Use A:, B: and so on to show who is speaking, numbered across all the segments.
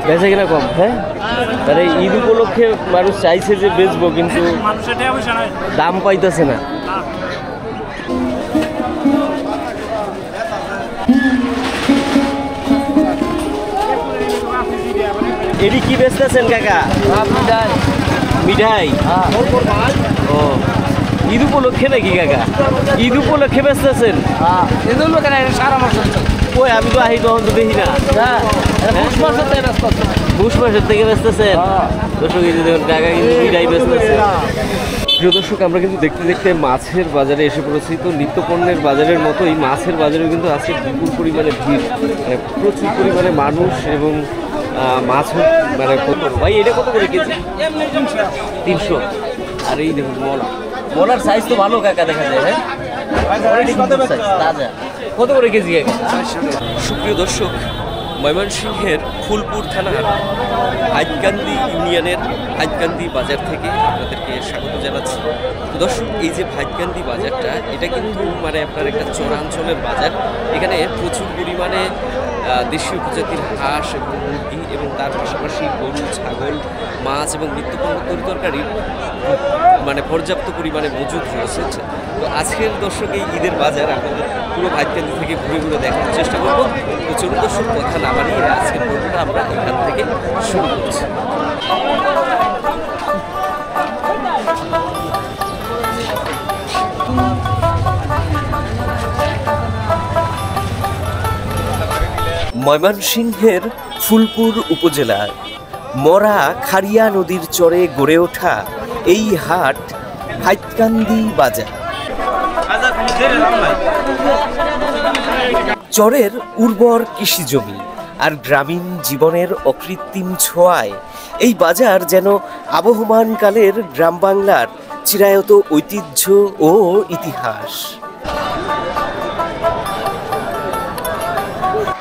A: বেচা কিনা কম, হ্যাঁ? তাহলে ঈদ উপলক্ষে মানুষ চাইছে যে বেচবো, কিন্তু দাম পাইতেছে না। এটি কি বেচতেছেন কাকা? মিঠাই। ও, ঈদ উপলক্ষে নাকি কাকা? ঈদ উপলক্ষে বেচতেছেন? ওই আমি তো আহি তখন তো দেখি না। পুষ মাসের থেকে বেচতেছেন? দর্শক এই যে দেখুন কাকা কিন্তু মিঠাই বেচতেছে। প্রিয় দর্শক, আমরা কিন্তু দেখতে দেখতে মাছের বাজারে এসে পড়েছি। তো নিত্যপণ্যের বাজারের মতোই মাছের বাজারেও কিন্তু আজকে বিপুল পরিমাণে ভিড়, মানে প্রচুর পরিমাণে মানুষ এবং মাছ মানে ভাই এটা কত করে কেজি? 300। আর এই দেখুন মলার সাইজ তো ভালো কাকা দেখা যায়, হ্যাঁ? তাজা কত করে কেজি কাকা? সুপ্রিয় দর্শক, ময়মনসিংহের ফুলপুর থানার হাইতকান্দি ইউনিয়নের হাইতকান্দি বাজার থেকে আপনাদেরকে স্বাগত জানাচ্ছি। দর্শক, এই যে হাইতকান্দি বাজারটা, এটা কিন্তু মানে আপনার একটা চরাঞ্চলের বাজার। এখানে প্রচুর পরিমাণে দেশীয় প্রজাতির হাঁস এবং মুরগি এবং তার পাশাপাশি গরু, ছাগল, মাছ এবং নিত্যপণ্য তরিতরকারির মানে পর্যাপ্ত পরিমাণে মজুদ রয়েছে। তো আজকের দর্শক এই ঈদের বাজার আপনাদের পুরো হাইতকান্দি থেকে ঘুরে ঘুরে দেখানোর চেষ্টা করবো। তো চলুন দর্শক, কথা না বাড়িয়ে আজকের পর্বটা আমরা এখান থেকে শুরু করছি। ময়মনসিংহের ফুলপুর উপজেলার মরা খাড়িয়া নদীর চরে গড়ে ওঠা এই হাট হাইতকান্দি বাজার। চরের উর্বর কৃষি জমি আর গ্রামীণ জীবনের অকৃত্রিম ছোঁয়ায় এই বাজার যেন আবহমান কালের গ্রাম বাংলার চিরায়ত ঐতিহ্য ও ইতিহাস।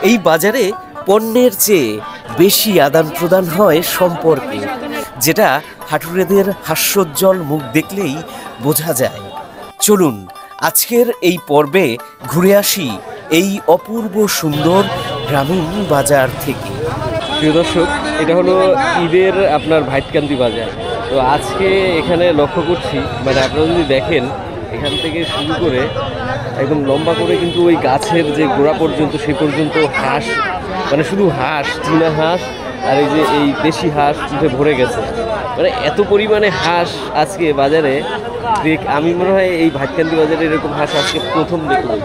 A: এই বাজারে পণ্যের চেয়ে বেশি আদান প্রদান হয় সম্পর্কে, যেটা হাটুরেদের হাস্যোজ্জ্বল মুখ দেখলেই বোঝা যায়। চলুন আজকের এই পর্বে ঘুরে আসি এই অপূর্ব সুন্দর গ্রামীণ বাজার থেকে। প্রিয় দর্শক, এটা হলো ঈদের আপনার হাইতকান্দি বাজার। তো আজকে এখানে লক্ষ্য করছি, মানে আপনারা যদি দেখেন এখান থেকে শুরু করে একদম লম্বা করে কিন্তু ওই গাছের যে গোড়া পর্যন্ত সে পর্যন্ত হাঁস, মানে শুধু হাঁস, চীনা হাঁস আর এই যে এই দেশি হাঁস উঠে ভরে গেছে। মানে এত পরিমাণে হাঁস আজকে বাজারে আমি মনে হয় এই হাইতকান্দি বাজারে এরকম হাঁস আজকে প্রথম দেখলাম।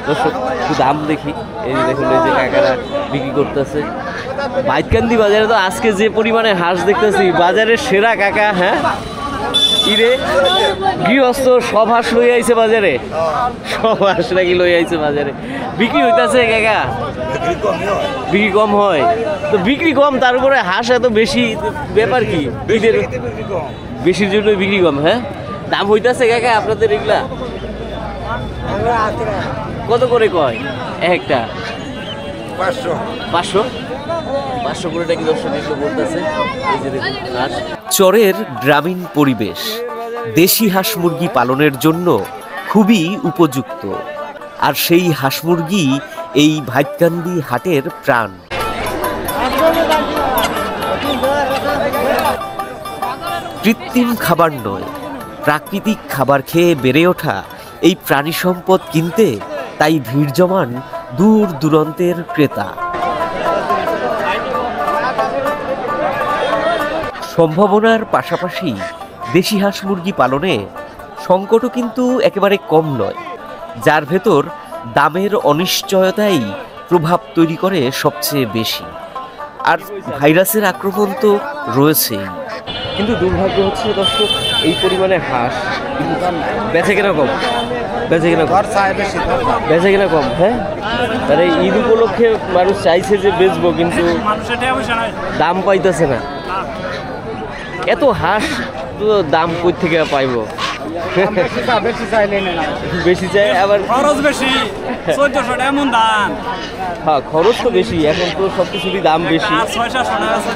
A: দর্শক, একটু দাম দেখি। এই যে দেখুন এই যে কাকারা বিক্রি করতেছে হাইতকান্দি বাজারে। তো আজকে যে পরিমাণে হাঁস দেখতেছি, বাজারের সেরা কাকা। হ্যাঁ, ইরে গৃহস্থ সব হাঁস লই আইছে বাজারে, সব হাঁস নাকি লই আইছে বাজারে। বিক্রি হইতাছে কাকা? বিক্রি কম হয় তো, বিক্রি কম তার উপরে হাঁস এত বেশি, ব্যাপার কি? ঈদের বেশির জন্য বিক্রি কম। হ্যাঁ, দাম হইতাছে কাকা আপনাদের এগুলা? কত করে কয় একটা? 500 500 করে নাকি দর্শক এগুলো বলতেছে। এই যে দেখুন হাঁস। চরের গ্রামীণ পরিবেশ দেশি হাঁস মুরগি পালনের জন্য খুবই উপযুক্ত, আর সেই হাঁস মুরগি এই হাইতকান্দি হাটের প্রাণ। কৃত্রিম খাবার নয়, প্রাকৃতিক খাবার খেয়ে বেড়ে ওঠা এই প্রাণী সম্পদ কিনতে তাই ভিড় জমান দূর দূরান্তের ক্রেতা। সম্ভাবনার পাশাপাশি দেশি হাঁস মুরগি পালনে সংকটও কিন্তু একেবারে কম নয়, যার ভেতর দামের অনিশ্চয়তাই প্রভাব তৈরি করে সবচেয়ে বেশি। আর ভাইরাসের আক্রমণ তো রয়েছেই। কিন্তু দুর্ভাগ্য হচ্ছে দর্শক, এই পরিমাণে হাঁস কিন্তু বেচে কেনা কম, বেচে কেনা কম। হ্যাঁ, তাহলে ঈদ উপলক্ষে মানুষ চাইছে যে বেচবো, কিন্তু দাম পাইতেছে না। এত হাঁস তো দাম কই থেকে পাইবো? বেশি চাই, আবার খরচ বেশি।
B: 1400 টাকা এমন দাম।
A: হ্যাঁ, খরচ তো বেশি, এখন তো সব কিছুরই দাম বেশি।
B: 600 টাকা আছে।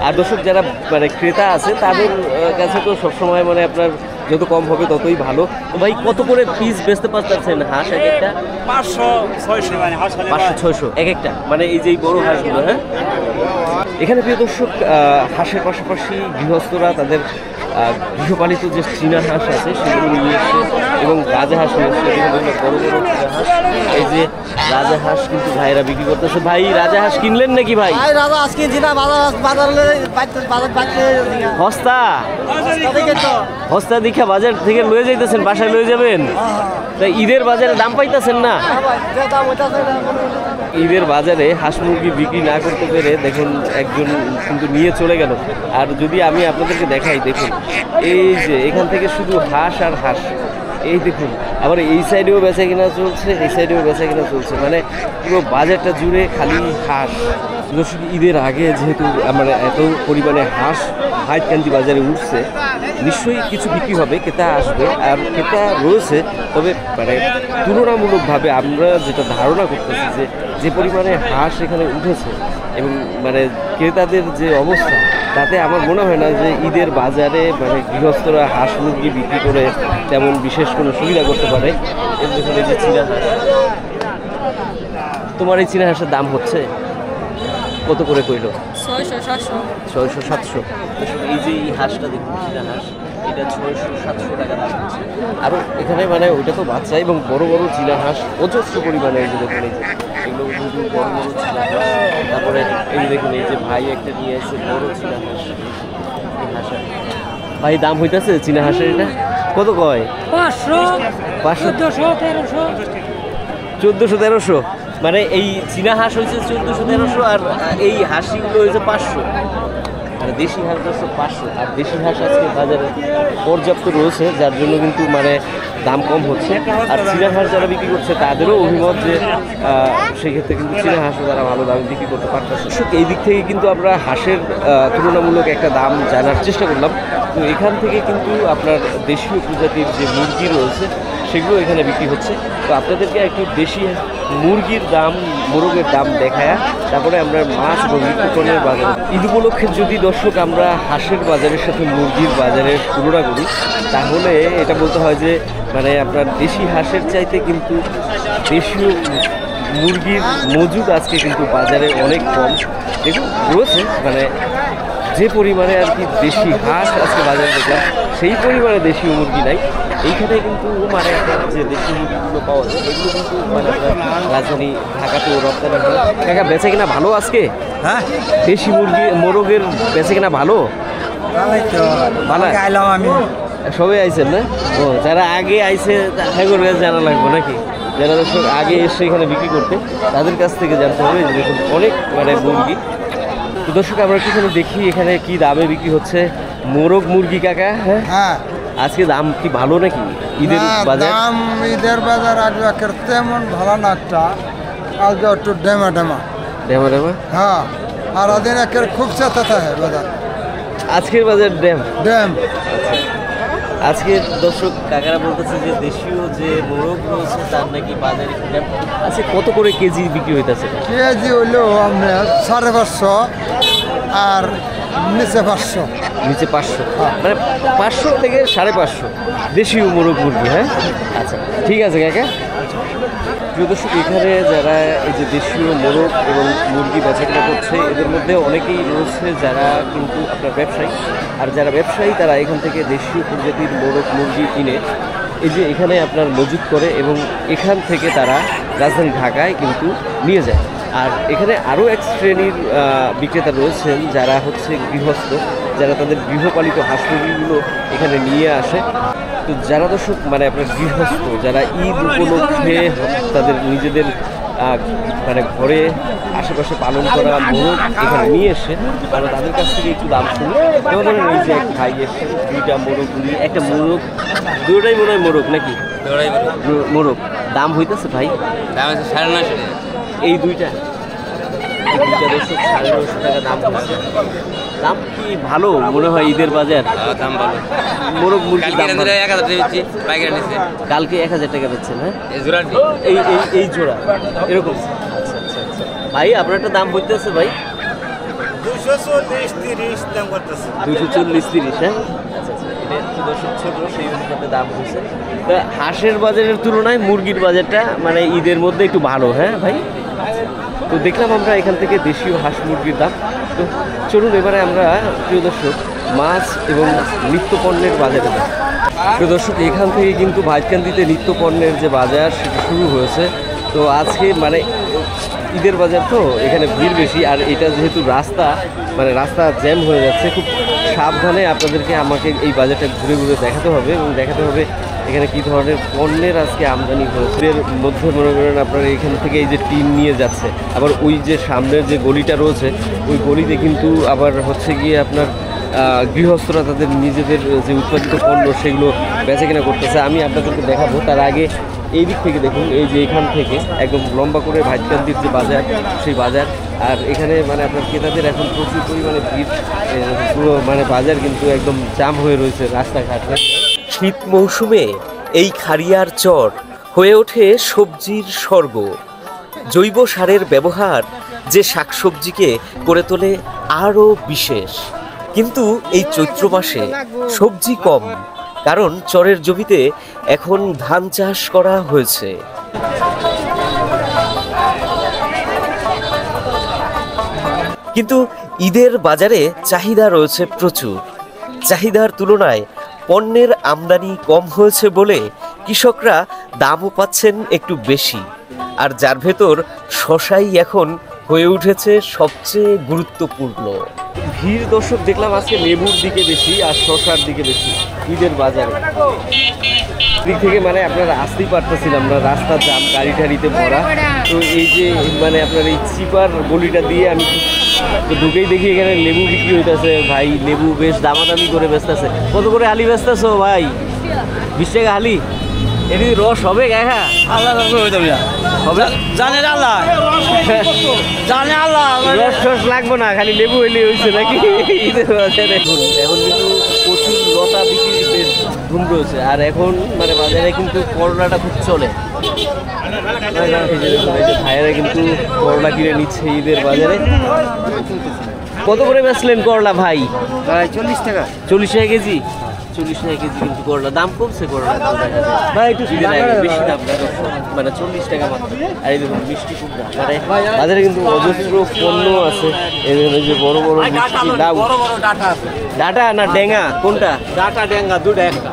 A: আর দর্শক যারা মানে ক্রেতা আছে তাদের কাছে তো সবসময় মানে আপনার যত কম হবে ততই ভালো। তো ভাই কত করে পিস বেচতে পারতেছেন হাঁস এক একটা?
B: 500 600 মানে হাঁস
A: 500 600 এক একটা, মানে এই যে এই বড় হাঁসগুলো। হ্যাঁ, এখানে প্রিয় দর্শক হাঁসের পাশাপাশি গৃহস্থরা তাদের গৃহপালিত যে চীনা হাঁস আছে সেগুলো নিয়ে এসছে এবং রাজাহাঁস নিয়ে এসছে, বড় বড় চীনা হাঁস। এই যে রাজাহাঁস কিন্তু ভাইরা বিক্রি করতেছে। ভাই রাজাহাঁস কিনলেন নাকি ভাই?
C: রাজাহাঁস কিনছি না,
A: হস্তা হস্তা দীক্ষা বাজার থেকে লয়ে যাইতেছেন, বাসায় লয়ে যাবেন। তাই ঈদের বাজারে দাম পাইতেছেন না? ঈদের বাজারে হাঁস মুরগি বিক্রি না করতে পেরে দেখুন একজন কিন্তু নিয়ে চলে গেল। আর যদি আমি আপনাদেরকে দেখাই, দেখুন এই যে এখান থেকে শুধু হাঁস আর হাঁস, এই দেখুন আবার এই সাইডেও বেচা কিনা চলছে, এই সাইডেও বেচা কিনা চলছে, মানে পুরো বাজারটা জুড়ে খালি হাঁস। দর্শক ঈদের আগে যেহেতু মানে এত পরিমাণে হাঁস হাইতকান্দি বাজারে উঠছে, নিশ্চয়ই কিছু বিক্রি হবে, ক্রেতা আসবে আর ক্রেতা রয়েছে। তবে মানে তুলনামূলকভাবে আমরা যেটা ধারণা করতেছি যে যে পরিমাণে হাঁস এখানে উঠেছে এবং মানে ক্রেতাদের যে অবস্থা, তাতে আমার মনে হয় না যে ঈদের বাজারে মানে গৃহস্থরা হাঁস মুরগি বিক্রি করে তেমন বিশেষ কোনো সুবিধা করতে পারে। দেখুন এই যে চীনা হাঁস, তোমার এই চীনা হাঁসের দাম হচ্ছে কত করে কইল?
D: 600 700
A: 600 700। এই যে এই হাঁসটা দেখুন, চীনা হাঁস, এটা 600 700 টাকা দাম হচ্ছে। আরও এখানে মানে ওইটা তো বাচ্চা এবং বড় বড় চীনা হাঁস অজস্র পরিমাণে। এই যে দেখুন, এই যে এগুলো কিন্তু বড় বড় চীনা হাঁস। তারপরে এই যে দেখুন এই যে ভাই একটা নিয়ে এসে বড় চীনা হাঁস। এই হাঁসের ভাই দাম হইতেছে চীনা হাঁসের, এটা কত কয়?
D: 500
A: 500
D: 1300
A: 1400 1300। মানে এই চীনা হাঁস হয়েছে 1400 1300 আর এই হাঁসিগুলো হয়েছে 500। আর দেশি হাঁস হচ্ছে 500। আর দেশি হাঁস আজকে বাজারে পর্যাপ্ত রয়েছে, যার জন্য কিন্তু মানে দাম কম হচ্ছে। আর চীনা হাঁস যারা বিক্রি করছে তাদেরও অভিমত যে সেক্ষেত্রে কিন্তু চীনা হাঁসও তারা ভালো দামে বিক্রি করতে পারতেছে। এই দিক থেকে কিন্তু আমরা হাঁসের তুলনামূলক একটা দাম জানার চেষ্টা করলাম। তো এখান থেকে কিন্তু আপনার দেশীয় প্রজাতির যে মুরগি রয়েছে সেগুলো এখানে বিক্রি হচ্ছে। তো আপনাদেরকে একটু দেশি মুরগির দাম, মোরগের দাম দেখায় তারপরে আমরা মাছ এবং বিক্রিকরণের বাজারে ঈদ উপলক্ষে যদি দর্শক আমরা হাঁসের বাজারের সাথে মুরগির বাজারের তুলনা করি, তাহলে এটা বলতে হয় যে মানে আপনার দেশি হাঁসের চাইতে কিন্তু দেশীয় মুরগির মজুদ আজকে কিন্তু বাজারে অনেক কম। দেখুন রয়েছে মানে যে পরিমাণে আর কি দেশি হাঁস আজকে বাজারে দেখলাম, সেই পরিমাণে দেশীয় মুরগি নাই। এইখানে কিন্তু মানে যে দেশি মুরগিগুলো পাওয়া যায় এগুলো কিন্তু মানে রাজধানী ঢাকাতেও রপ্তানি হয়। কাকা বেচে কিনা ভালো আজকে?
C: হ্যাঁ,
A: দেশি মুরগি মোরগের বেচে কিনা ভালো? ভালো
C: আইলাম আমি।
A: সবাই আইছেন না? ও, যারা আগে আইছে ঠাকুর কাছে জানা লাগবে নাকি? যারা দর্শক আগে এসে এখানে বিক্রি করতে তাদের কাছ থেকে জানতে হবে। যে দেখুন অনেক মানে মুরগি। তো দর্শক আমরা এখানে দেখি এখানে কি দামে বিক্রি হচ্ছে মোরগ মুরগি কাকা। হ্যাঁ
C: হ্যাঁ,
A: আজকে দাম কি ভালো নাকি ঈদের বাজার?
C: দাম ঈদের বাজার আজকে তেমন ভালো না, একটা আজকে একটু ডেমা ডেমা
A: ড্যামা ড্যামা।
C: হ্যাঁ, আর ওদিন একের খুব চেতা থাকে বাজার।
A: আজকের বাজার ড্যাম।
C: ড্যাম
A: আজকে দর্শক কাকারা বলতেছে যে দেশীয় যে মোরগ রয়েছে তার নাকি বাজারে ড্যাম। আজকে কত করে কেজি বিক্রি হইতেছে?
C: কেজি হইলেও আপনার 550 আর নিচে 500।
A: নিচে 500, মানে 500 থেকে 550 দেশীয় মোরগ মুরগি। হ্যাঁ আচ্ছা ঠিক আছে কাকা। প্রিয় দর্শক এখানে যারা এই যে দেশীয় মোরগ এবং মুরগি বেচাকেনা করছে এদের মধ্যে অনেকেই রয়েছে যারা কিন্তু আপনার ব্যবসায়ী। আর যারা ব্যবসায়ী তারা এখান থেকে দেশীয় প্রজাতির মোরগ মুরগি কিনে এই যে এখানে আপনার মজুত করে এবং এখান থেকে তারা রাজধানী ঢাকায় কিন্তু নিয়ে যায়। আর এখানে আরও এক শ্রেণীর বিক্রেতা রয়েছেন যারা হচ্ছে গৃহস্থ, যারা তাদের গৃহপালিত হাঁস মুরগিগুলো এখানে নিয়ে আসে। তো যারা দর্শক মানে আপনার গৃহস্থ, যারা ঈদ উপলক্ষে তাদের নিজেদের মানে ঘরে আশেপাশে পালন করা মোরগ এখানে নিয়ে এসে আমরা তাদের কাছ থেকে একটু দাম শুনি। যেমন ধরেন এই যে এক ভাই এসে 2টা মোরগ নিয়ে, একটা মোরগ, দুটোটাই মনে হয় মোরগ নাকি? মোরগ দাম হইতেছে ভাই?
B: দাম আছে 950 টাকা।
A: এই দুইটা দুইটা দর্শক 950 টাকা দাম বলছে। দাম কি ভালো মনে হয় ঈদের বাজার?
D: দাম ভালো।
A: মোরগ মুরগির দাম ভালো।
D: 1000 টাকা বেচছি, পাইকারি নিছে।
A: কালকে 1000 টাকা বেচছেন, হ্যাঁ?
D: এই জোড়াটি
A: এই জোড়া এরকম। আচ্ছা আচ্ছা আচ্ছা ভাই, আপনার একটা দাম বলতেছে ভাই
B: 240-30 দাম করতেছে।
A: 240-30, হ্যাঁ? আচ্ছা আচ্ছা, এটা একটু দর্শক ছোট, সেই অনুপাতে দাম হয়েছে। তা হাঁসের বাজারের তুলনায় মুরগির বাজারটা মানে ঈদের মধ্যে একটু ভালো, হ্যাঁ ভাই? তো দেখলাম আমরা এখান থেকে দেশীয় হাঁস মুরগির দাম। তো চলুন এবারে আমরা প্রিয় দর্শক মাছ এবং নিত্য পণ্যের বাজারে যাই। প্রিয় দর্শক, এখান থেকে কিন্তু ভাইকান্দিতে নিত্য পণ্যের যে বাজার সেটা শুরু হয়েছে। তো আজকে মানে ঈদের বাজার, তো এখানে ভিড় বেশি, আর এটা যেহেতু রাস্তা মানে রাস্তা জ্যাম হয়ে যাচ্ছে, খুব সাবধানে আপনাদেরকে আমাকে এই বাজারটা ঘুরে ঘুরে দেখাতে হবে এবং দেখাতে হবে এখানে কী ধরনের পণ্যের আজকে আমদানি হয়েছে। এর মধ্যে মনে করেন আপনারা এখান থেকে এই যে টিন নিয়ে যাচ্ছে, আবার ওই যে সামনের যে গলিটা রয়েছে ওই গলিতে কিন্তু আবার হচ্ছে গিয়ে আপনার গৃহস্থরা তাদের নিজেদের যে উৎপাদিত পণ্য সেগুলো বেচাকেনা করতেছে। আমি আপনাদেরকে দেখাবো, তার আগে এই দিক থেকে দেখুন, এই যে এখান থেকে একদম লম্বা করে ভাইকান্দির যে বাজার, সেই বাজার। আর এখানে মানে আপনার ক্রেতাদের এখন প্রচুর পরিমাণে ভিড়, পুরো মানে বাজার কিন্তু একদম জাম হয়ে রয়েছে রাস্তাঘাটে। শীত মৌসুমে এই খারিয়ার চর হয়ে ওঠে সবজির স্বর্গ। জৈব সারের ব্যবহার যে শাকসবজিকে করে তোলে আরও বিশেষ। কিন্তু এই চৈত্র মাসে সবজি কম, কারণ চরের জমিতে এখন ধান চাষ করা হয়েছে। কিন্তু ঈদের বাজারে চাহিদা রয়েছে প্রচুর। চাহিদার তুলনায় পণ্যের আমদানি কম হয়েছে বলে কৃষকরা দামও পাচ্ছেন একটু বেশি। আর যার ভেতর শশাই এখন হয়ে উঠেছে সবচেয়ে গুরুত্বপূর্ণ। ভিড় দর্শক দেখলাম আজকে লেবুর দিকে বেশি আর শশার দিকে বেশি ঈদের বাজারে। দিক থেকে মানে আপনারা আসতেই পারতেছিলাম না, রাস্তার জাম, গাড়ি টাড়িতে ভরা। তো এই যে মানে আপনার এই চিপার গলিটা দিয়ে আমি তো ঢুকেই দেখি এখানে লেবু বিক্রি হইতেছে। ভাই লেবু বেশ দামাদামি করে বেচতেছে। কত করে হালি বেচতেছো ভাই? 20 টাকা হালি। এটি রস হবে গায়ে?
B: আল্লাহ
A: হবে,
B: জানে আল্লাহ, জানে আল্লাহ।
A: রস টস লাগবো না, খালি লেবু হইলে হয়েছে নাকি? ঈদের বাজারে এখন কিন্তু প্রচুর লতা বিক্রির বেশ ধুম রয়েছে। আর এখন মানে বাজারে কিন্তু করলাটা খুব চলে। ভাইয়েরা কিন্তু করলা কিনে নিচ্ছে ঈদের বাজারে। কত করে বেচলেন করলা ভাই?
B: 40 টাকা।
A: 40 টাকা কেজি? 40 টাকা কেজি কিন্তু করলা। দাম কমছে করলা ভাই, একটু বেশি দাম মানে 40 টাকা মাত্র। আর এই দেখুন মিষ্টি খুব দাম, মানে বাজারে কিন্তু অজস্র পণ্য আছে। এই যে বড় বড় মিষ্টি লাউ, ডাটা না ডেঙ্গা কোনটা?
B: ডাটা ডেঙ্গা দুইটা একটা।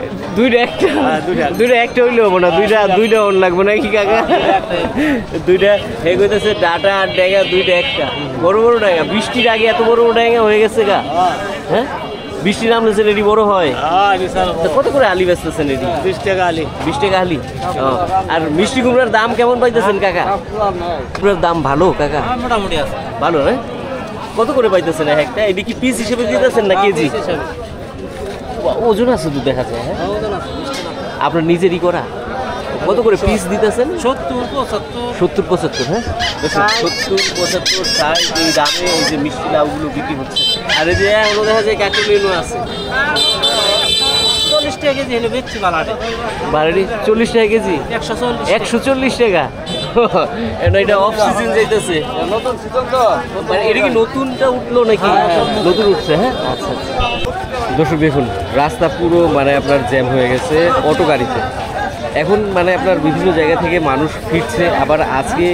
A: দুইটা একটা হইলে হবো না, দুইটা অন লাগবো না কি কাকা? দুইটা হে কইতেছে ডাটা আর ডেঙ্গা দুইটা একটা। বড় বড় ডেঙ্গা, বৃষ্টির আগে এত বড় বড় ডেঙ্গা হয়ে গেছে গা। হ্যাঁ, বৃষ্টি নামলেছে রেডি বড় হয়। কত করে আলি বেচতেছেন এটি?
B: 20 টাকা আলি।
A: 20 টাকা আলি। আর মিষ্টি কুমড়ার দাম কেমন পাইতেছেন কাকা? কুমড়ার দাম ভালো কাকা?
B: মোটামুটি আছে।
A: ভালো, হ্যাঁ? কত করে পাইতেছেন একটা? এটি কি পিস হিসেবে দিতেছেন না কেজি? ওজন আছে তো দেখা যায়। হ্যাঁ, আপনার নিজেরই করা? কত করে পিস দিতেছেন? 70-75। হ্যাঁ, 70-75 60 এই দামে এই যে মিষ্টি লাউগুলো বিক্রি হচ্ছে। আর এই যে এখনো দেখা যায় কাকুলিনও আছে।
B: 40 টাকা কেজি হলে বেচছি বালাটে।
A: বাড়ি 40 টাকা কেজি?
B: 140
A: টাকা। এটা অফ সিজন যাইতেছে,
B: নতুন সিজন তো।
A: মানে এটা কি নতুনটা উঠলো নাকি? নতুন উঠছে। হ্যাঁ, আচ্ছা আচ্ছা। দর্শক দেখুন রাস্তা পুরো মানে আপনার জ্যাম হয়ে গেছে অটো গাড়িতে। এখন মানে আপনার বিভিন্ন জায়গা থেকে মানুষ ফিরছে। আবার আজকে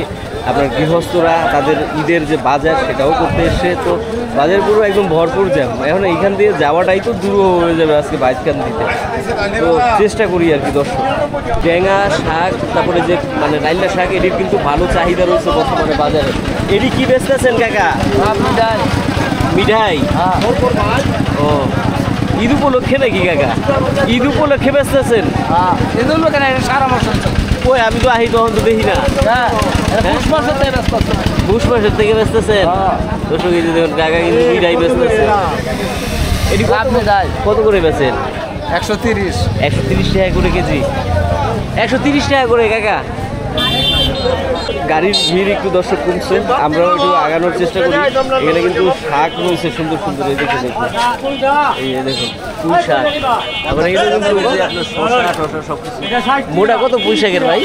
A: আপনার গৃহস্থরা তাদের ঈদের যে বাজার সেটাও করতে এসছে। তো বাজার পুরো একদম ভরপুর জ্যাম। এখন এইখান দিয়ে যাওয়াটাই তো দূর হয়ে যাবে আজকে বাইকান দিতে। তো চেষ্টা করি আর কি দর্শক। ডেঙ্গা শাক, তারপরে যে মানে রাইল্লা শাক, এটির কিন্তু ভালো চাহিদা রয়েছে বর্তমানে বাজারে। এটি কি বেচতেছেন কাকা? মিঠাই। ও, ঈদ উপলক্ষে নাকি কাকা? ঈদ উপলক্ষে বেচতেছেন?
B: সারা মাস।
A: ওই আমি তো আহি তখন তো দেখি না। পুষ মাসের থেকে বেচতেছেন? দর্শক এই যে দেখুন কাকা কিন্তু মিঠাই বেচতেছেন। এটি কত করে বেচেন?
C: 130।
A: 130 টাকা করে কেজি? 130 টাকা করে কাকা? গাড়ির ভিড় একটু দর্শক কমছে, আমরাও একটু আগানোর চেষ্টা করি। এখানে কিন্তু শাক রয়েছে সুন্দর সুন্দর, এই দেখে দেখুন, এই যে দেখুন পুঁই শাক। আবার এখানে কিন্তু ওই যে আপনার শসা টসা সব কিছু। মোটা কত পুঁই শাকের ভাই?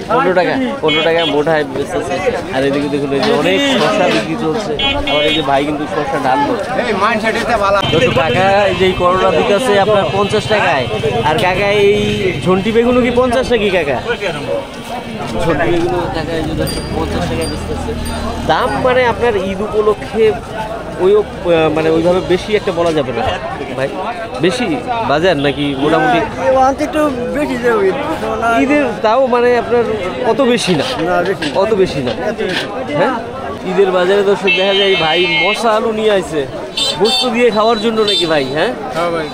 A: 15 টাকা। 15 টাকা মোটা বেচতেছে। আর এদিকে দেখুন এই যে অনেক শসা বিক্রি চলছে। আবার এই যে ভাই কিন্তু শসা ঢাললো। দর্শক কাকা এই যে করলা দিতেছে আপনার 50 টাকায়। আর কাকা এই ঝন্টি বেগুনও কি 50 নাকি কাকা? ঝন্টি বেগুনও কাকা এই যে 50 টাকায় বেচতেছে। দাম মানে আপনার ঈদ উপলক্ষে মানে ওইভাবে বেশি একটা বলা যাবে না ভাই। বেশি বাজার নাকি মোটামুটি
C: একটু বেশি
A: ঈদের, তাও মানে আপনার অত বেশি না, অত বেশি না। হ্যাঁ, ঈদের বাজারে দর্শক দেখা যায় ভাই মশা আলু নিয়ে আসছে বস্তু দিয়ে খাওয়ার জন্য নাকি ভাই? হ্যাঁ
B: ভাই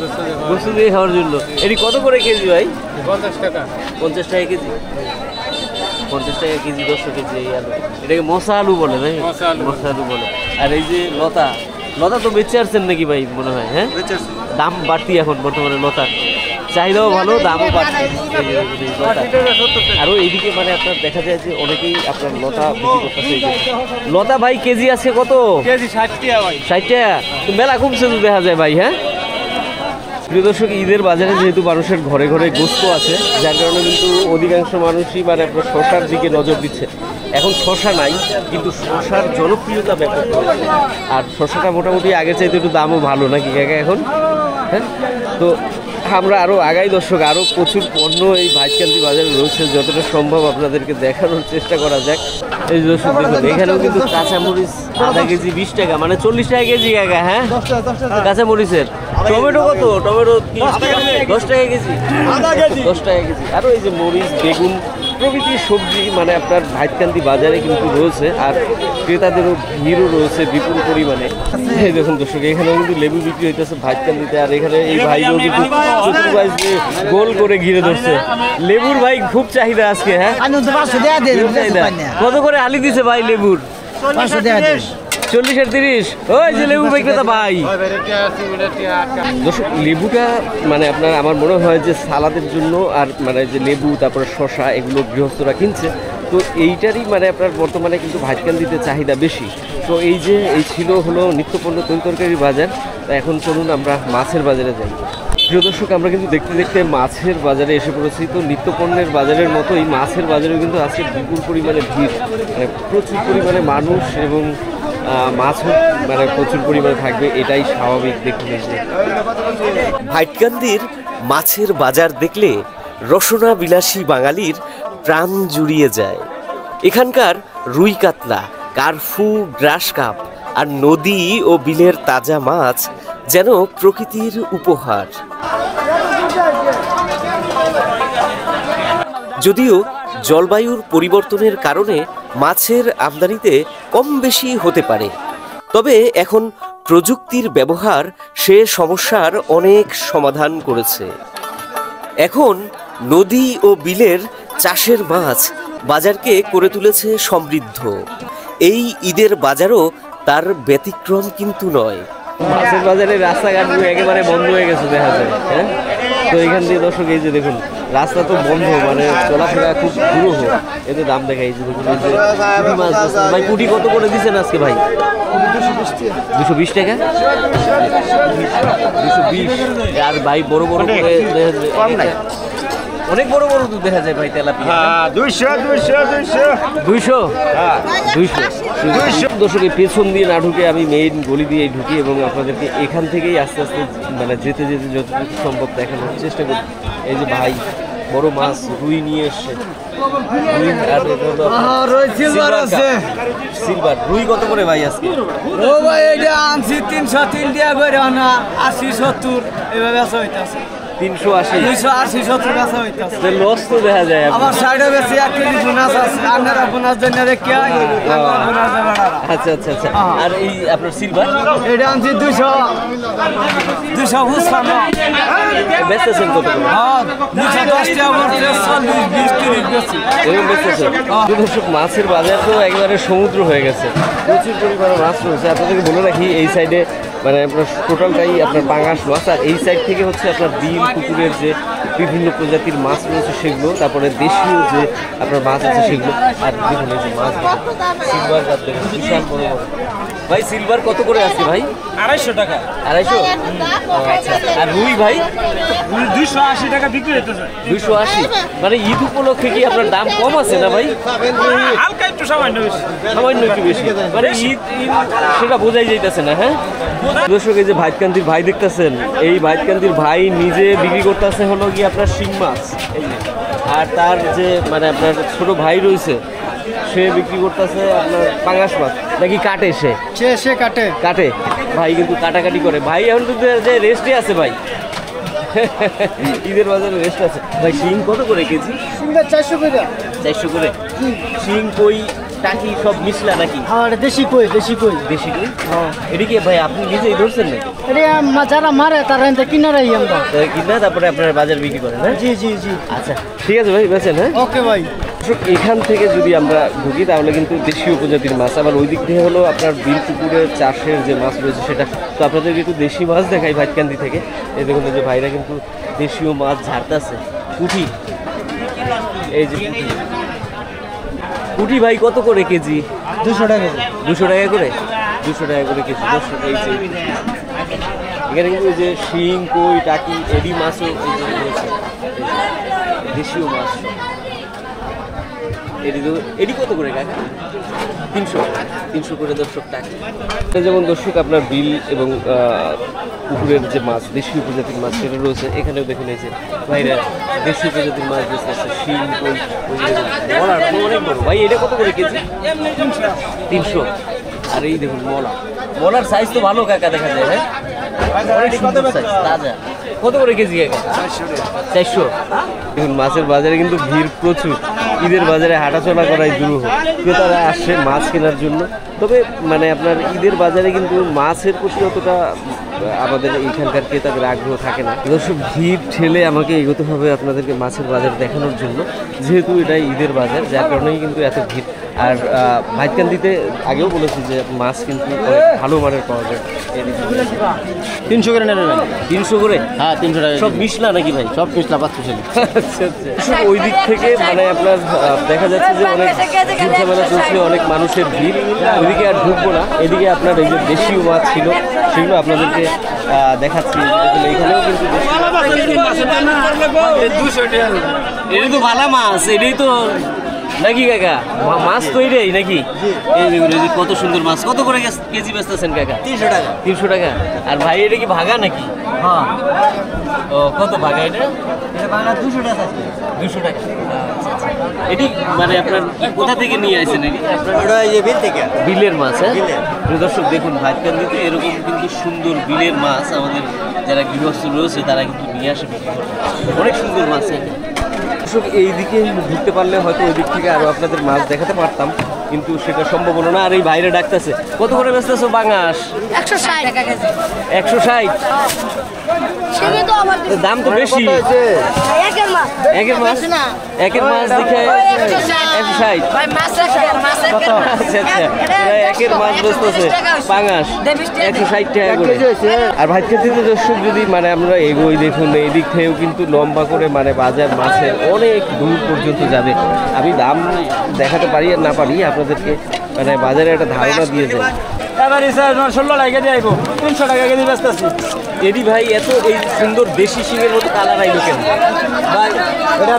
A: বস্তু দিয়ে খাওয়ার জন্য। এটি কত করে কেজি ভাই?
B: 50 টাকা।
A: 50 টাকা কেজি। 50 টাকা কেজি, 100 কেজি এই আলু। এটাকে মশা আলু বলে নাকি? মশা আলু বলে। আর এই যে লতা, লতা তো বেঁচে আসছেন নাকি ভাই মনে হয়? হ্যাঁ, দাম বাড়তি এখন বর্তমানে লতার, চাহিদাও ভালো, দামও বাড়তি। আরও এইদিকে মানে আপনার দেখা যায় যে অনেকেই আপনার লতা বিক্রি করতেছে। লতা ভাই কেজি আছে কত?
B: কেজি 60 টাকা ভাই।
A: 60 টাকা। তো মেলা কমছে তো দেখা যায় ভাই। হ্যাঁ প্রিয় দর্শক, ঈদের বাজারে যেহেতু মানুষের ঘরে ঘরে গোস্ত আছে, যার কারণে কিন্তু অধিকাংশ মানুষই মানে আপনার শসার দিকে নজর দিচ্ছে। এখন শসা নাই, কিন্তু শসার জনপ্রিয়তা ব্যাপক রয়েছে। আর শসাটা মোটামুটি আগের চাইতে একটু দামও ভালো নাকি কাকা এখন? হ্যাঁ, তো আমরা আরও আগাই দর্শক, আরও প্রচুর পণ্য এই ভাইকান্দি বাজারে রয়েছে, যতটা সম্ভব আপনাদেরকে দেখানোর চেষ্টা করা যাক। এই দর্শক দেখুন, এখানেও কিন্তু কাঁচামরিচ আধা কেজি 20 টাকা, মানে 40 টাকা কেজি কাকা। হ্যাঁ, কাঁচামরিচের। টমেটো কত? টমেটো 10 টাকা কেজি। 10 টাকা কেজি। আরও এই যে মরিচ, বেগুন প্রভৃতি সবজি মানে আপনার ভাইকান্দি বাজারে কিন্তু রয়েছে। আর ক্রেতাদেরও ভিড়ও রয়েছে বিপুল পরিমাণে। এই দেখুন দর্শক, এখানেও কিন্তু লেবু বিক্রি হইতেছে ভাইকান্দিতে। আর এখানে এই ভাইও কিন্তু চতুর্পাশ দিয়ে গোল করে ঘিরে ধরছে। লেবুর ভাই খুব চাহিদা আজকে। হ্যাঁ, কত করে আলি দিছে ভাই লেবুর? 40 আর 30। ওই যে লেবু বিক্রেতা ভাই। দর্শক, লেবুটা মানে আপনার আমার মনে হয় যে সালাদের জন্য, আর মানে যে লেবু তারপরে শসা এগুলো গৃহস্থরা কিনছে, তো এইটারই মানে আপনার বর্তমানে কিন্তু ভাইকান্দিতে চাহিদা বেশি। তো এই যে এই ছিল হলো নিত্যপণ্য তরিতরকারির বাজার। তো এখন চলুন আমরা মাছের বাজারে যাই। প্রিয় দর্শক, আমরা কিন্তু দেখতে দেখতে মাছের বাজারে এসে পড়েছি। তো নিত্যপণ্যের বাজারের মতোই মাছের বাজারেও কিন্তু আজকে বিপুল পরিমাণে ভিড়, মানে প্রচুর পরিমাণে মানুষ এবং মাছও মানে প্রচুর পরিমাণে থাকবে, এটাই স্বাভাবিক। দেখুন এই যে ভাইকান্দির মাছের বাজার দেখলে রসনা বিলাসী বাঙালির প্রাণ জুড়িয়ে যায়। এখানকার রুই কাতলা, কার্ফু, গ্রাস কাপ আর নদী ও বিলের তাজা মাছ যেন প্রকৃতির উপহার। যদিও জলবায়ুর পরিবর্তনের কারণে মাছের আমদানিতে কম বেশি হতে পারে, তবে এখন প্রযুক্তির ব্যবহার সে সমস্যার অনেক সমাধান করেছে। এখন নদী ও বিলের চাষের মাছ বাজারকে করে তুলেছে সমৃদ্ধ। এই ঈদের বাজারও তার ব্যতিক্রম কিন্তু নয়। মাছের বাজারে রাস্তাঘাটগুলো একেবারে বন্ধ হয়ে গেছে দেখা যায়। হ্যাঁ, তো এখান দিয়ে দর্শক এই যে দেখুন রাস্তা তো বন্ধ, মানে চলাফেরা খুব দুরূহ। এতে দাম দেখা, এই যে দেখুন এই যে পুঁটি মাছ ভাই। পুঁটি কত করে দিচ্ছেন আজকে ভাই? 220 টাকা। 220। আর ভাই বড় বড় করে অনেক বড় বড় দুধ দেখা যায় ভাই তেলাপিয়া। 200। দর্শক, পেছন দিয়ে না ঢুকে আমি মেইন গলি দিয়ে ঢুকি এবং আপনাদেরকে এখান থেকেই আস্তে আস্তে মানে যেতে যেতে যতটুকু সম্ভব দেখানোর চেষ্টা করি। এই যে ভাই বড় মাছ রুই নিয়ে এসছে। সিলভার রুই কত করে ভাই আজকে?
B: ও ভাই এটা আনছি 303 টাকা করে, না 80 70 এভাবে আছে হইতাছে।
A: 380
B: 280 70 কাছে হইতাছে।
A: লস তো দেখা যায়।
B: আমার সাইডে বেশি 1 কেজি বোনাস আছে। আপনারা বোনাস দেন না দেখি বোনাস দেবেন।
A: আচ্ছা আচ্ছা আচ্ছা। আর এই আপনার সিলভার
B: এটা আনছি 200 বুঝলাম।
A: বেচতেছেন কত করে?
B: 210 টাকা বলছে, 40 20 30 বেশি
A: এরকম বেচতেছেন। দর্শক, মাছের বাজার তো একেবারে সমুদ্র হয়ে গেছে, প্রচুর পরিমাণে মাছ রয়েছে। আপনাদেরকে বলে রাখি এই সাইডে মানে আপনার টোটালটাই আপনার পাঙাশ মাছ, আর এই সাইড থেকে হচ্ছে আপনার বিল পুকুরের যে বিভিন্ন প্রজাতির মাছ রয়েছে সেগুলো, তারপরে দেশীয় যে আপনার মাছ আছে সেগুলো, আর বিভিন্ন যে মাছ সিলভার কাপ দেখুন বিশাল বড় বড়। ভাই সিলভার কত করে আছে ভাই?
B: 250 টাকা।
A: 250? আচ্ছা। আর রুই ভাই?
B: 280 টাকা বিক্রি হইতেছে।
A: 280? মানে ঈদ উপলক্ষে কি আপনার দাম কম আছে না ভাই?
B: হালকা একটু সামান্য বেশি।
A: সামান্য একটু বেশি, মানে ঈদ সেটা বোঝাই যাইতেছে না। হ্যাঁ দর্শক, এই যে ভাইতকান্দির ভাই দেখতেছেন, এই ভাইতকান্দির ভাই নিজে বিক্রি করতেছে হলো কি আপনার শিং মাছ, এই যে। আর তার যে মানে আপনার ছোট ভাই রয়েছে সে বিক্রি করতেছে আপনার পাঙ্গাস মাছ। নাকি কাটে সে কাটে ভাই, কিন্তু কাটাকাটি করে ভাই। এখন কিন্তু যে রেস্টে আছে ভাই, ঈদের বাজারে রেস্ট আছে ভাই। শিং কত করে কেজি? 400 করে। শিং কই টাকি সব মিশলা নাকি?
D: দেশি কই।
A: দেশি কই? এটা কি ভাই আপনি নিজেই ধরছেন নাকি?
D: যারা মারে তারা কিনারাই আমরা
A: কিনা তারপরে আপনার বাজার বিক্রি করেন? হ্যাঁ
D: জি।
A: আচ্ছা ঠিক আছে ভাই, বেছেন। হ্যাঁ
D: ওকে ভাই।
A: এখান থেকে যদি আমরা ঢুকি তাহলে কিন্তু দেশীয় প্রজাতির মাছ, আবার ওই দিক থেকে হলো আপনার বিল পুকুরের চাষের যে মাছ রয়েছে সেটা। তো আপনাদের একটু দেশি মাছ দেখাই ভাইতকান্দি থেকে। এই দেখুন যে ভাইরা কিন্তু দেশীয় মাছ ঝাড়তেছে। পুঁটি, এই যে পুঁটি ভাই কত করে কেজি?
D: 200 টাকা।
A: 200 টাকা করে? 200 টাকা করে কেজি। দর্শক এই যে এখানে কিন্তু এই যে শিং কই টাকি এডি মাছও এই যে রয়েছে, দেশীয় মাছ। এডি কত করে কাকা? 300 করে দর্শক টাকা। যেমন দর্শক আপনার বিল এবং পুকুরের যে মাছ দেশীয় প্রজাতির মাছ সেটা রয়েছে। এখানেও দেখুন এই যে ভাইরা দেশীয় প্রজাতির মাছ বেচতেছে, শিং কই অনেক বড়। ভাই এটা কত করে কেজি? 300। আর এই দেখুন মলার সাইজ তো ভালো কাকা, দেখা যায়। হ্যাঁ অনেক সুন্দর সাইজ, তাজা। কত করে কেজি কাকা? 400। দেখুন মাছের বাজারে কিন্তু ভিড় প্রচুর। ঈদের বাজারে হাঁটাচলা করাই দুরূহ, ক্রেতারা আসছে মাছ কেনার জন্য। তবে মানে আপনার ঈদের বাজারে কিন্তু মাছের প্রতি অতটা আমাদের এইখানকার ক্রেতাদের আগ্রহ থাকে না। দর্শক ভিড় ঠেলে আমাকে এগোতে হবে আপনাদেরকে মাছের বাজার দেখানোর জন্য, যেহেতু এটা ঈদের বাজার, যার কারণেই কিন্তু এত ভিড়। আর ভাইতকান্দিতে আগেও বলেছি যে মাছ কিন্তু ভালো মানের পাওয়া যায়।
D: 300 করে নেবেন?
A: 300 করে?
D: হ্যাঁ 300 টাকা।
A: সব মিশলা নাকি ভাই?
D: সব মিশলা 500।
A: আচ্ছা। ওই দিক থেকে মানে আপনার দেখা যাচ্ছে যে অনেক ঝামেলা চলছে, অনেক মানুষের ভিড়। ওইদিকে আর ঢুকবো না, এদিকে আপনার এই যে দেশীয় মাছ ছিল সেগুলো আপনাদেরকে দেখাচ্ছি। এখানেও কিন্তু এটা তো ভালো মাছ, এটাই তো নাকি কাকা? মাছ তো এটাই নাকি? এই দেখুন কত সুন্দর মাছ। কত করে কেজি বেচতেছেন কাকা? 300 টাকা। 300 টাকা। আর ভাই এটা কি ভাগা নাকি?
D: হ্যাঁ।
A: ও কত ভাগা এটা?
D: এটা বাংলা 200 টাকা।
A: 200 টাকা। এটি মানে আপনার কোথা থেকে নিয়ে আসেন? এটি
D: বিল থেকে।
A: বিলের মাছ? হ্যাঁ দর্শক দেখুন ভাইতকান্দিতে এরকম কিন্তু সুন্দর বিলের মাছ আমাদের যারা গৃহস্থ রয়েছে তারা কিন্তু নিয়ে আসে বিক্রি করে। অনেক সুন্দর মাছ। দর্শক এইদিকে ঢুকতে পারলে হয়তো ওই দিক থেকে আরো আপনাদের মাছ দেখাতে পারতাম, কিন্তু সেটা সম্ভব হলো না। আর এই বাইরে ডাকতেছে। কত করে বেচতেছো পাঙ্গাস?
E: 160 টাকা কেজি।
A: 160? দাম তো বেশি।
E: একের মাছ
A: একের মাছ দেখে 160? আচ্ছা। একের মাছ বেচতেছে পাঙ্গাস 160 টাকা করে। আর ভাইতকান্দিতে দর্শক যদি মানে আমরা এগোই, দেখুন এই দিক থেকেও কিন্তু লম্বা করে মানে বাজার মাছের অনেক দূর পর্যন্ত যাবে। আমি দাম দেখাতে পারি আর না পারি, আপনাদেরকে মানে বাজারে একটা ধারণা দিয়ে যায়।
B: 16 টাকা দিয়ে আইবো, 300 টাকা কেজি বেচতেছি।
A: এডি ভাই এত এই সুন্দর দেশি শিঙের মতো কালার আইলো কেন
B: ভাই? এটা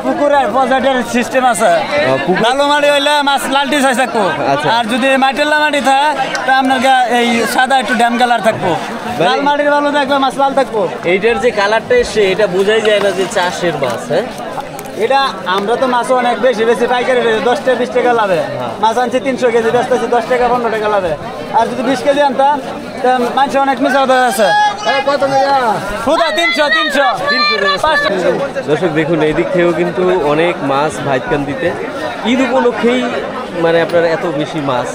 B: পুকুরের পজাটের সিস্টেম আছে। লালু মাটি হইলে মাছ লালটি চাই থাকবো।
A: আচ্ছা।
B: আর যদি মাটির মাটি থাকে তা আপনার এই সাদা একটু ড্যাম কালার থাকবো। লাল মাটির ভালো থাকবে, মাছ লাল থাকবো।
A: এইটার যে কালারটা এসছে এটা বোঝাই যায় না যে চাষের মাছ। হ্যাঁ
B: এটা আমরা তো মাছ অনেক বেশি পাইকারি 10 টাকা 20 টাকা লাভে মাছ আনছি। 300 কেজি বেচতেছি 10 টাকা 15 টাকা লাভে। আর যদি 20 কেজি আনতাম মানুষ অনেক মিশা আছে।
C: কত টাকা?
B: 300
A: দর্শক দেখুন এই দিক থেকেও কিন্তু অনেক মাছ ভাইতকান্দিতে ঈদ উপলক্ষেই মানে আপনার এত বেশি মাছ।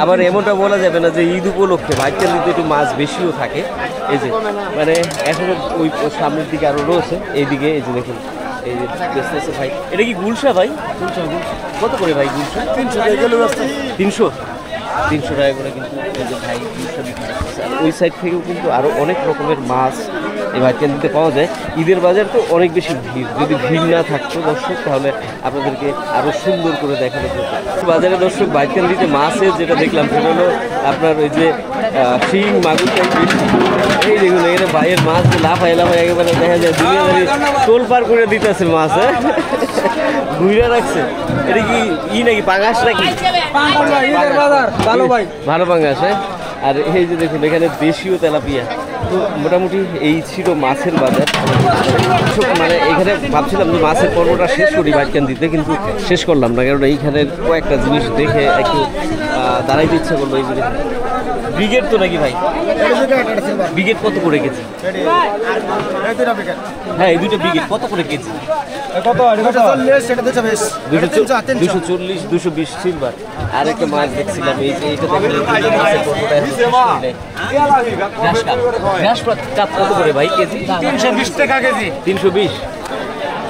A: আবার এমনটা বলা যাবে না যে ঈদ উপলক্ষে ভাইতকান্দিতে একটু মাছ বেশিও থাকে। এই যে মানে এখনো ওই সামনের দিকে আরো রয়েছে, এইদিকে এই যে দেখুন এই যে বেচতেছে ভাই। এটা কি গুলশা ভাই? কত করে ভাই গুলশা?
B: 300 টাকা।
A: 300 টাকা করে কিন্তু এই যে ভাই গুলশা বিক্রি করতেছে। আর ওই সাইড থেকেও কিন্তু আরো অনেক রকমের মাছ এই ভাইকান্দিতে পাওয়া যায়। ঈদের বাজার তো অনেক বেশি ভিড়, যদি ভিড় না থাকতো দর্শক তাহলে আপনাদেরকে আরও সুন্দর করে দেখানো যেত। বাজারে দর্শক ভাইকান্দিতে মাছের যেটা দেখলাম সেটা হলো আপনার ওই যে শিং মাগুরটাই বেশি। এই দেখুন এখানে ভাইয়ের মাছ লাফায় একেবারে দেখা যায় দুনিয়াদারি টোল পার করে দিতেছে মাছ, হ্যাঁ ঘুরে রাখছে। এটা কি নাকি পাঙাশ নাকি? ভালো পাঙাশ, হ্যাঁ। আর এই যে দেখুন এখানে দেশীয় তেলাপিয়া। তো মোটামুটি এই ছিল মাছের বাজার। মানে এখানে ভাবছিলাম যে মাছের পর্বটা শেষ করি ভাইকান্দিতে, কিন্তু শেষ করলাম না, কারণ এইখানের কয়েকটা জিনিস দেখে একটু দাঁড়াইতে ইচ্ছা করলো। এই জিনিস ব্রিগেড তো নাকি ভাই? ব্রিগেড কত করে কেজি? হ্যাঁ এই দুইটা ব্রিগেড কত করে কেজি? 240, 220 সিলভার। আর একটা মাছ দেখছিলাম এই যে এটা কত করে ভাই কেজি?
B: 320 টাকা কেজি।
A: 320।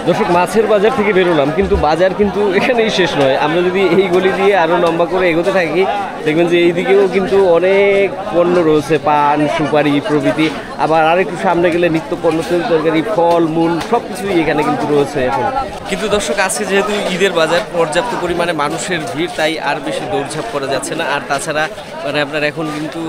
A: দর্শক মাছের বাজার থেকে বেরোলাম, কিন্তু বাজার কিন্তু এখানেই শেষ নয়। আমরা যদি এই গলি দিয়ে আরও লম্বা করে এগোতে থাকি দেখবেন যে এইদিকেও কিন্তু অনেক পণ্য রয়েছে, পান সুপারি প্রভৃতি। আবার আরেকটু সামনে গেলে নিত্য পণ্য, তেল তরকারি, ফল মূল সব কিছুই এখানে কিন্তু রয়েছে এখন। কিন্তু দর্শক আজকে যেহেতু ঈদের বাজার, পর্যাপ্ত পরিমাণে মানুষের ভিড়, তাই আর বেশি দৌড়ঝাঁপ করা যাচ্ছে না। আর তাছাড়া মানে আপনার এখন কিন্তু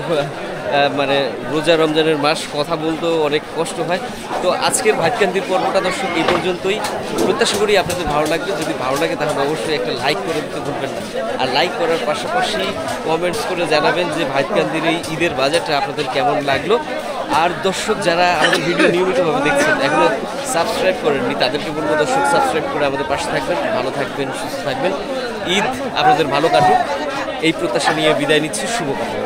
A: মানে রোজা রমজানের মাস, কথা বলতেও অনেক কষ্ট হয়। তো আজকের ভাইকান্দির পর্বটা দর্শক এই পর্যন্তই। প্রত্যাশা করি আপনাদের ভালো লাগবে। যদি ভালো লাগে তাহলে অবশ্যই একটা লাইক করে দিতে ভুলবেন না। আর লাইক করার পাশাপাশি কমেন্টস করে জানাবেন যে ভাইকান্দির এই ঈদের বাজারটা আপনাদের কেমন লাগলো। আর দর্শক যারা আমাদের ভিডিও নিয়মিতভাবে দেখছেন এখনও সাবস্ক্রাইব করেননি, তাদেরকে বলবো দর্শক সাবস্ক্রাইব করে আমাদের পাশে থাকবেন। ভালো থাকবেন, সুস্থ থাকবেন। ঈদ আপনাদের ভালো কাটুক এই প্রত্যাশা নিয়ে বিদায় নিচ্ছি। শুভকামনা।